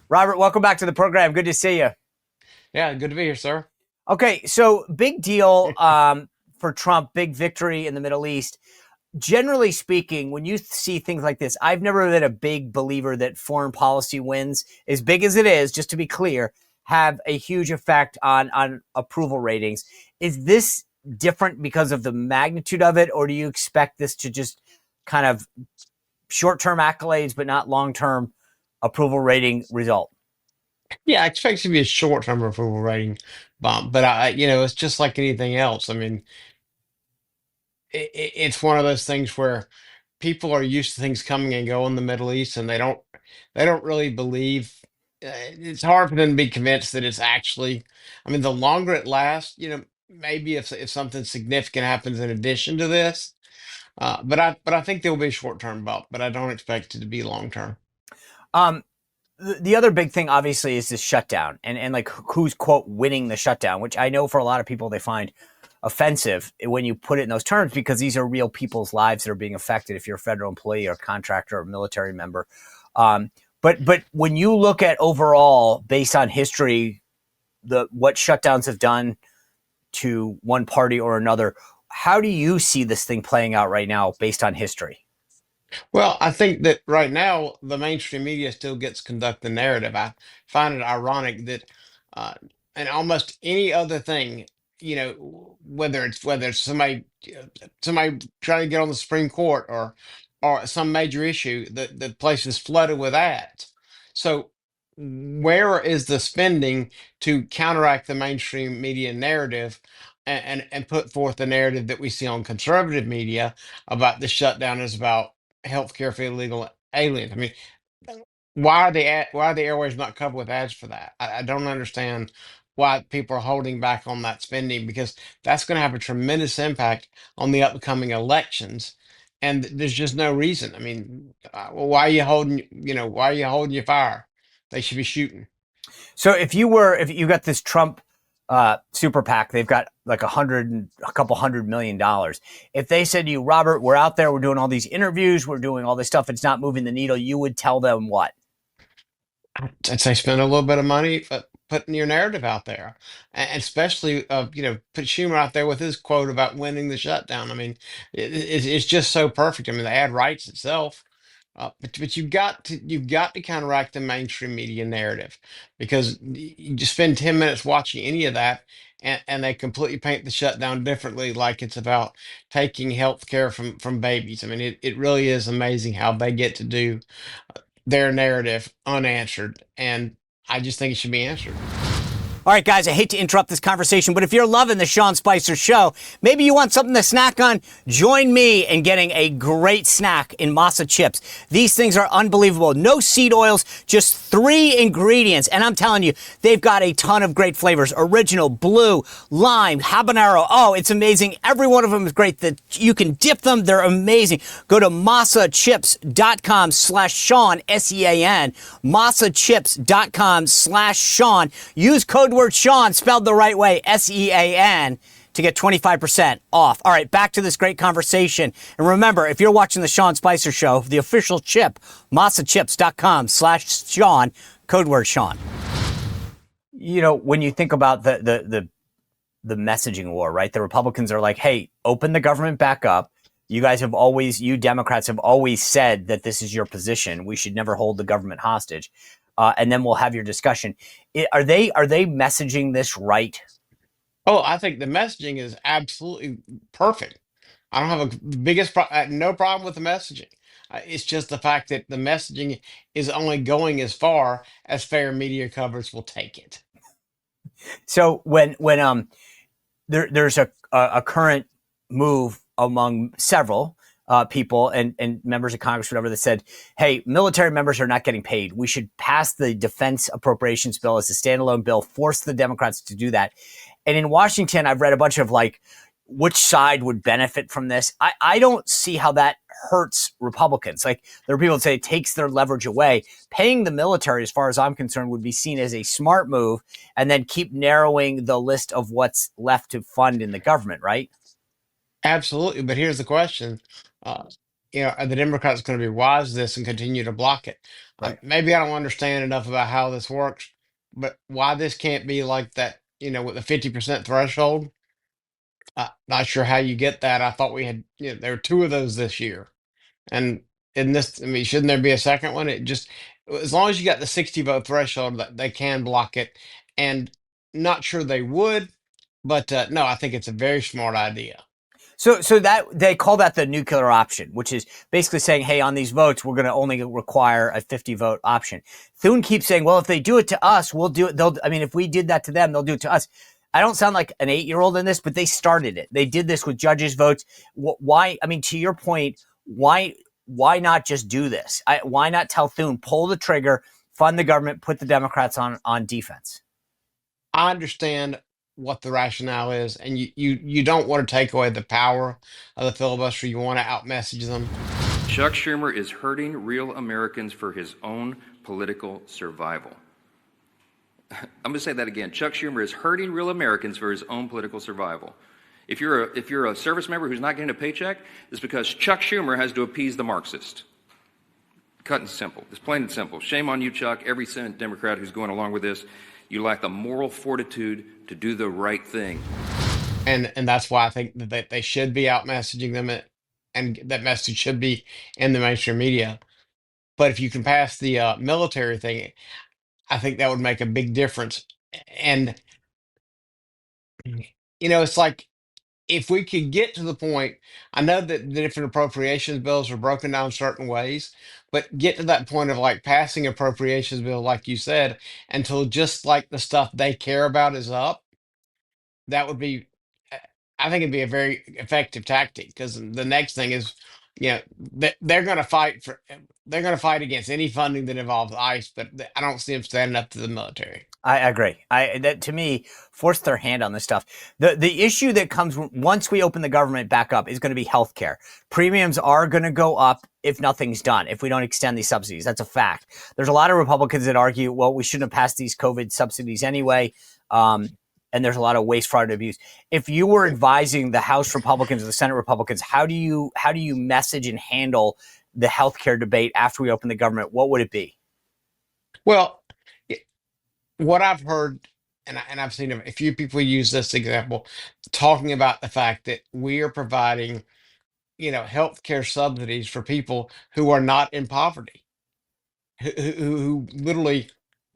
Robert, welcome back to the program. Good to see you. Yeah, good to be here, sir. Okay, so big deal for Trump, big victory in the Middle East. Generally speaking, when you see things like this, I've never been a big believer that foreign policy wins, as big as it is, just to be clear, have a huge effect on approval ratings. Is this different because of the magnitude of it, or do you expect this to just kind of short-term accolades, but not long-term approval rating result? Yeah, I expect it to be a short-term approval rating bump, but it's just like anything else. I mean, it's one of those things where people are used to things coming and go in the Middle East, and they don't really believe. It's hard for them to be convinced that it's actually. I mean, the longer it lasts, maybe if something significant happens in addition to this, but I think there will be a short-term bump, but I don't expect it to be long-term. Um, the other big thing, obviously, is this shutdown and like who's quote winning the shutdown, which I know for a lot of people they find offensive when you put it in those terms because these are real people's lives that are being affected if you're a federal employee or contractor or military member. But when you look at overall, based on history, the what shutdowns have done to one party or another, how do you see this thing playing out right now based on history? Well, I think that right now the mainstream media still gets conduct the narrative. I find it ironic that, uh, and almost any other thing, whether it's somebody trying to get on the Supreme Court or some major issue, the place is flooded with ads. So where is the spending to counteract the mainstream media narrative and put forth the narrative that we see on conservative media about the shutdown is about healthcare for illegal aliens? I mean, why are the airways not covered with ads for that? I don't understand why people are holding back on that spending because that's going to have a tremendous impact on the upcoming elections. And there's just no reason. I mean, well, why are you holding your fire? They should be shooting. So if you got this Trump super PAC, they've got like a couple $100 million. If they said to you, Robert, we're out there, we're doing all these interviews, we're doing all this stuff, it's not moving the needle, you would tell them what? I'd say spend a little bit of money putting your narrative out there, and especially put Schumer out there with his quote about winning the shutdown. I mean, it's just so perfect. I mean, the ad writes itself. But you've got to counteract the mainstream media narrative because you just spend 10 minutes watching any of that, and they completely paint the shutdown differently, like it's about taking health care from babies. I mean, it really is amazing how they get to do their narrative unanswered, and I just think it should be answered. All right, guys, I hate to interrupt this conversation, but if you're loving the Sean Spicer show, maybe you want something to snack on, join me in getting a great snack in masa chips. These things are unbelievable. No seed oils, just 3 ingredients. And I'm telling you, they've got a ton of great flavors. Original, blue, lime, habanero. Oh, it's amazing. Every one of them is great. That you can dip them. They're amazing. Go to masachips.com/Sean, SEAN, masachips.com/Sean. Use code word Sean spelled the right way, SEAN, to get 25% off. All right, back to this great conversation. And remember, if you're watching the Sean Spicer Show, the official chip, masachips.com/Sean, code word Sean. You know, when you think about the messaging war, right? The Republicans are like, hey, open the government back up. You Democrats have always said that this is your position. We should never hold the government hostage. And then we'll have your discussion. Are they messaging this right? Oh, I think the messaging is absolutely perfect. I don't have no problem with the messaging. It's just the fact that the messaging is only going as far as fair media coverage will take it. So when there's a current move among several people and members of Congress, whatever, that said, hey, military members are not getting paid. We should pass the defense appropriations bill as a standalone bill, force the Democrats to do that. And in Washington, I've read a bunch of like, which side would benefit from this? I don't see how that hurts Republicans. Like, there are people that say it takes their leverage away. Paying the military, as far as I'm concerned, would be seen as a smart move and then keep narrowing the list of what's left to fund in the government, right? Absolutely, but here's the question: uh, are the Democrats going to be wise to this and continue to block it? Right. Maybe I don't understand enough about how this works, but why this can't be like that, with the 50% threshold. Not sure how you get that. I thought we had, there were two of those this year. And in this, I mean, shouldn't there be a second one? It just, as long as you got the 60 vote threshold, that they can block it. And not sure they would, but no, I think it's a very smart idea. So that they call that the nuclear option, which is basically saying, hey, on these votes, we're going to only require a 50 vote option. Thune keeps saying, well, if they do it to us, we'll do it. If we did that to them, they'll do it to us. I don't sound like an 8-year-old in this, but they started it. They did this with judges' votes. Why? I mean, to your point, why not just do this? Why not tell Thune, pull the trigger, fund the government, put the Democrats on defense? I understand what the rationale is, and you don't want to take away the power of the filibuster. You want to outmessage them. Chuck Schumer is hurting real Americans for his own political survival. I'm going to say that again. Chuck Schumer is hurting real Americans for his own political survival. If you're a service member who's not getting a paycheck, it's because Chuck Schumer has to appease the Marxist. Cut and simple. It's plain and simple. Shame on you, Chuck. Every Senate Democrat who's going along with this, you lack the moral fortitude to do the right thing. And that's why I think that they should be out messaging them, and that message should be in the mainstream media. But if you can pass the military thing, I think that would make a big difference. And it's like, if we could get to the point, I know that the different appropriations bills are broken down certain ways, but get to that point of like passing appropriations bill, like you said, until just like the stuff they care about is up. That would be, uh, I think it'd be a very effective tactic, because the next thing is, they're going to they're going to fight against any funding that involves ICE, but I don't see them standing up to the military. I agree. That to me forced their hand on this stuff. The issue that comes once we open the government back up is going to be healthcare. Premiums are going to go up if nothing's done, if we don't extend these subsidies. That's a fact. There's a lot of Republicans that argue, well, we shouldn't have passed these COVID subsidies anyway. And there's a lot of waste, fraud, and abuse. If you were advising the House Republicans or the Senate Republicans, how do you message and handle the healthcare debate after we open the government? What would it be? Well, what I've heard, and I've seen a few people use this example, talking about the fact that we are providing, healthcare subsidies for people who are not in poverty, who literally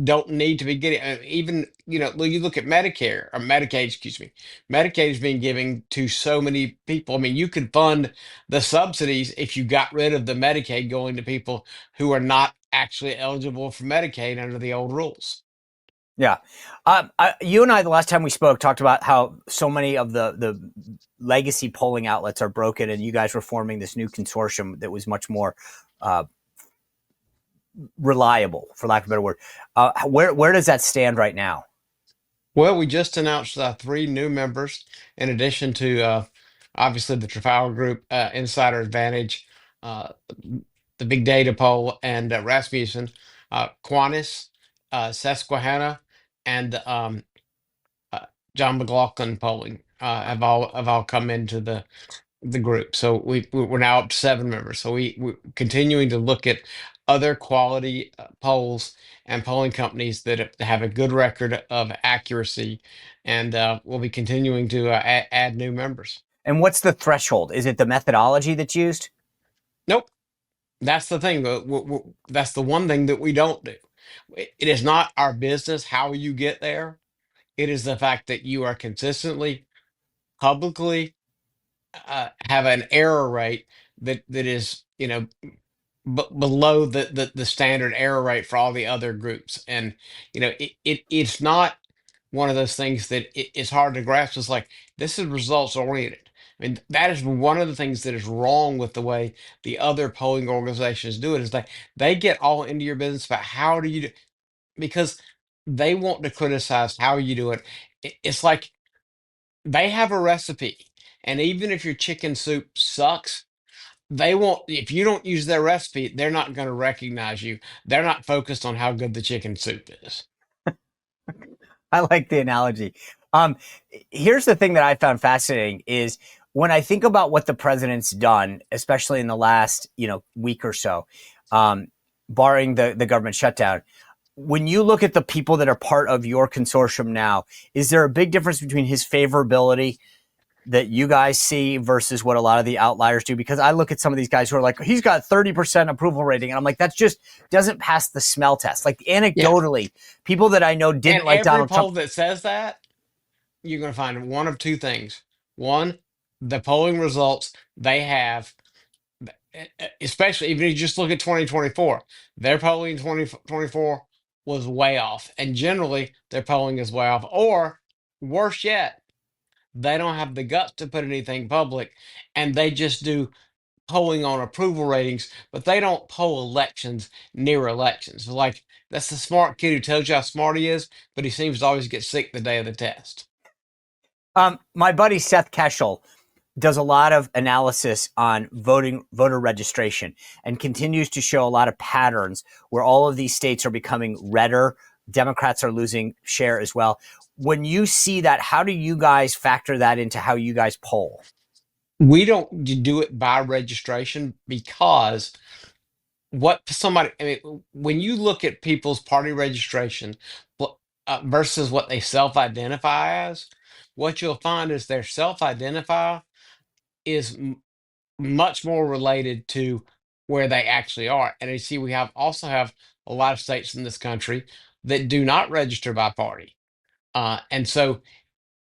don't need to be getting. Even, you look at Medicare or Medicaid, excuse me, Medicaid is being given to so many people. I mean, you could fund the subsidies if you got rid of the Medicaid going to people who are not actually eligible for Medicaid under the old rules. Yeah. You and I, the last time we spoke, talked about how so many of the legacy polling outlets are broken, and you guys were forming this new consortium that was much more reliable, for lack of a better word. Where does that stand right now? Well, we just announced 3 new members, in addition to obviously the Trafalgar Group, Insider Advantage, uh, the Big Data Poll, and Rasmussen, Quantis, Susquehanna, and John McLaughlin polling have all come into the group. So we're now up to 7 members. So we're continuing to look at other quality polls and polling companies that have a good record of accuracy, and we'll be continuing to add new members. And what's the threshold? Is it the methodology that's used? Nope, that's the thing. That's the one thing that we don't do. It is not our business how you get there. It is the fact that you are consistently, publicly, have an error rate that is, below the standard error rate for all the other groups. And it's not one of those things that it's hard to grasp. It's like, this is results oriented. I mean, that is one of the things that is wrong with the way the other polling organizations do it, is like they get all into your business about how do you do, because they want to criticize how you do it. It's like they have a recipe, and even if your chicken soup sucks, they won't. If you don't use their recipe, they're not going to recognize you. They're not focused on how good the chicken soup is. I like the analogy. Um, Here's the thing that I found fascinating is when I think about what the president's done, especially in the last, week or so. Um, barring the government shutdown. When you look at the people that are part of your consortium now, is there a big difference between his favorability that you guys see versus what a lot of the outliers do? Because I look at some of these guys who are like, he's got 30% approval rating. And I'm like, that's just doesn't pass the smell test. Like Yeah. anecdotally, people that I know And didn't like every Donald Trump. poll that says that, you're going to find one of two things. One, the polling results they have, especially even if you just look at 2024, their polling in 2024 was way off. And generally, their polling is way off. Or worse yet, they don't have the guts to put anything public and they just do polling on approval ratings, but they don't poll elections near elections. Like, that's the smart kid who tells you how smart he is, but he seems to always get sick the day of the test. My buddy Seth Keshel does a lot of analysis on voter registration and continues to show a lot of patterns where all of these states are becoming redder. Democrats are losing share as well. When you see that, how do you guys factor that into how you guys poll? We don't do it by registration because what somebody, I mean, when you look at people's party registration versus what they self identify as, what you'll find is their self identify is much more related to where they actually are. And you see, we have also have a lot of states in this country that do not register by party. And so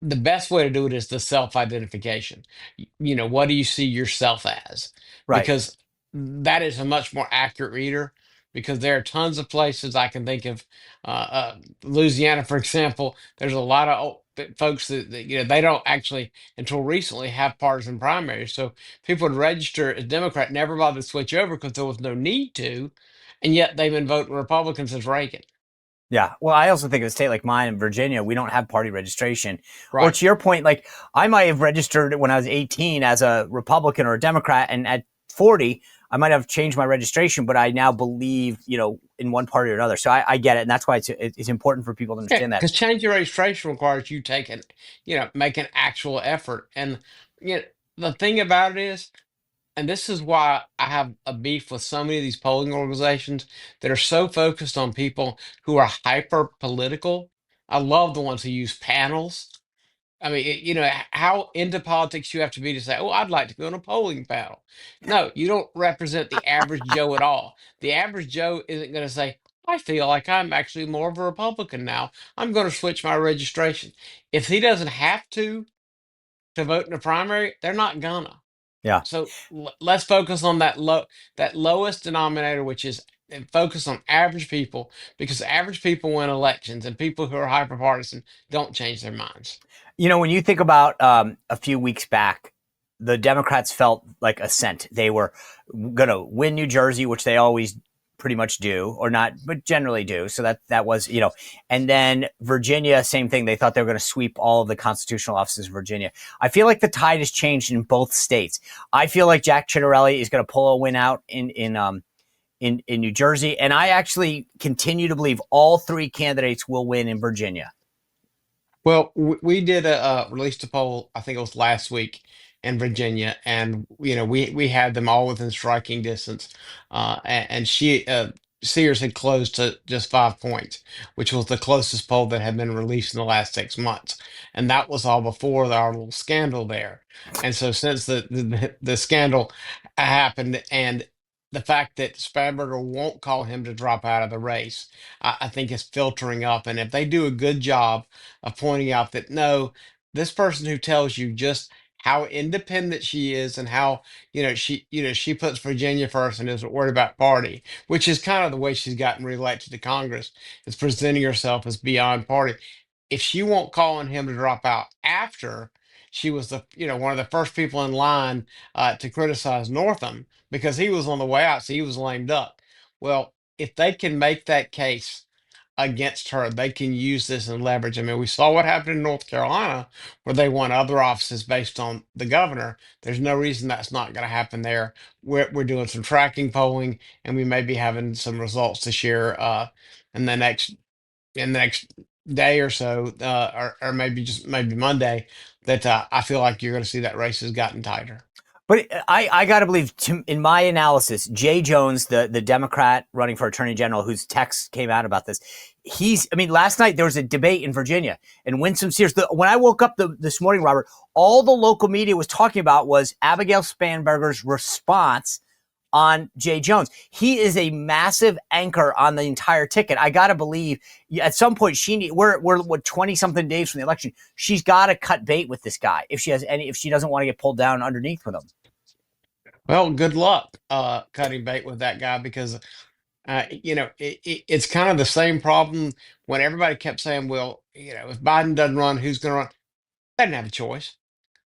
the best way to do it is the self-identification. What do you see yourself as? Right. Because that is a much more accurate reader. Because there are tons of places I can think of, Louisiana, for example. There's a lot of folks that they don't actually until recently have partisan primaries. So people would register as Democrat, never bothered to switch over because there was no need to, and yet they've been voting Republican since Reagan. Yeah. Well, I also think of a state like mine in Virginia, we don't have party registration. Or Right. to your point, like I might have registered when I was 18 as a Republican or a Democrat, and at 40, I might have changed my registration, but I now believe, in one party or another. So I get it. And that's why it's important for people to Yeah, understand that. because change your registration requires you taking, make an actual effort. And the thing about it is, and this is why I have a beef with so many of these polling organizations that are so focused on people who are hyper political. I love the ones who use panels. I mean, how into politics you have to be to say, "Oh, I'd like to go on a polling panel." No, you don't represent the average Joe at all. The average Joe isn't going to say, "I feel like I'm actually more of a Republican now. I'm going to switch my registration." If he doesn't have to vote in the primary, they're not gonna. Yeah. So let's focus on that lowest denominator, which is and focus on average people, because average people win elections, and people who are hyper partisan don't change their minds. When you think about a few weeks back, the Democrats felt like a scent. They were going to win New Jersey, which they always pretty much do, or not, but generally do. So that was, and then Virginia, same thing. They thought they were going to sweep all of the constitutional offices in Virginia. I feel like the tide has changed in both states. I feel like Jack Ciattarelli is going to pull a win out in New Jersey, and I actually continue to believe all three candidates will win in Virginia. Well, we did released a poll. I think it was last week in Virginia, and we had them all within striking distance. And she Sears had closed to just 5 points, which was the closest poll that had been released in the last 6 months, and that was all before our little scandal there. And so since the scandal happened, and the fact that Spanberger won't call him to drop out of the race, I think is filtering up. And if they do a good job of pointing out that no, this person who tells you just how independent she is and how she puts Virginia first and isn't worried about party, which is kind of the way she's gotten reelected to Congress, is presenting herself as beyond party. If she won't call on him to drop out after she was the one of the first people in line to criticize Northam because he was on the way out, so he was lamed up. Well, if they can make that case against her, they can use this and leverage. I mean, we saw what happened in North Carolina where they won other offices based on the governor. There's no reason that's not going to happen there. We're doing some tracking polling, and we may be having some results to share in the next day or so, or maybe maybe Monday. That I feel like you're going to see that race has gotten tighter. But I got to believe, in my analysis, Jay Jones, the Democrat running for Attorney General, whose text came out about this, last night there was a debate in Virginia, and Winsome Sears, when I woke up this morning, Robert, all the local media was talking about was Abigail Spanberger's response on Jay Jones. He is a massive anchor on the entire ticket. I got to believe at some point we're 20 something days from the election. She's got to cut bait with this guy if she doesn't want to get pulled down underneath with him. Well, good luck cutting bait with that guy, because it's kind of the same problem when everybody kept saying, well, if Biden doesn't run, who's going to run? They didn't have a choice.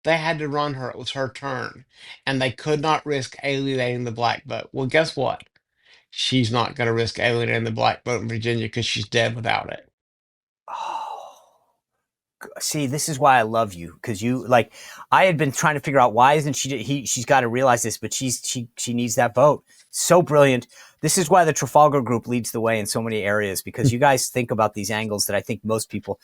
They had to run her. It was her turn. And they could not risk alienating the black vote. Well, guess what? She's not going to risk alienating the black vote in Virginia because she's dead without it. Oh, see, this is why I love you, because I had been trying to figure out why isn't she's got to realize this, but she needs that vote. So brilliant. This is why the Trafalgar Group leads the way in so many areas, because you guys think about these angles that I think most people.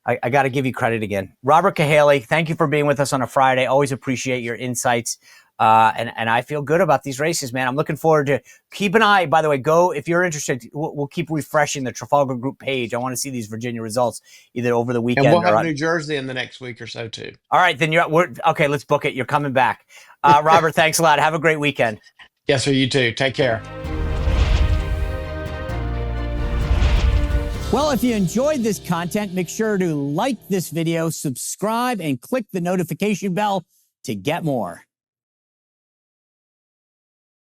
I got to give you credit again. Robert Cahaly, thank you for being with us on a Friday. Always appreciate your insights. And I feel good about these races, man. I'm looking forward to keep an eye. By the way, if you're interested, we'll keep refreshing the Trafalgar Group page. I want to see these Virginia results either over the weekend. And we'll have New Jersey in the next week or so too. All right, then okay. Let's book it. You're coming back. Robert, thanks a lot. Have a great weekend. Yes, sir. You too. Take care. Well, if you enjoyed this content, make sure to like this video, subscribe, and click the notification bell to get more.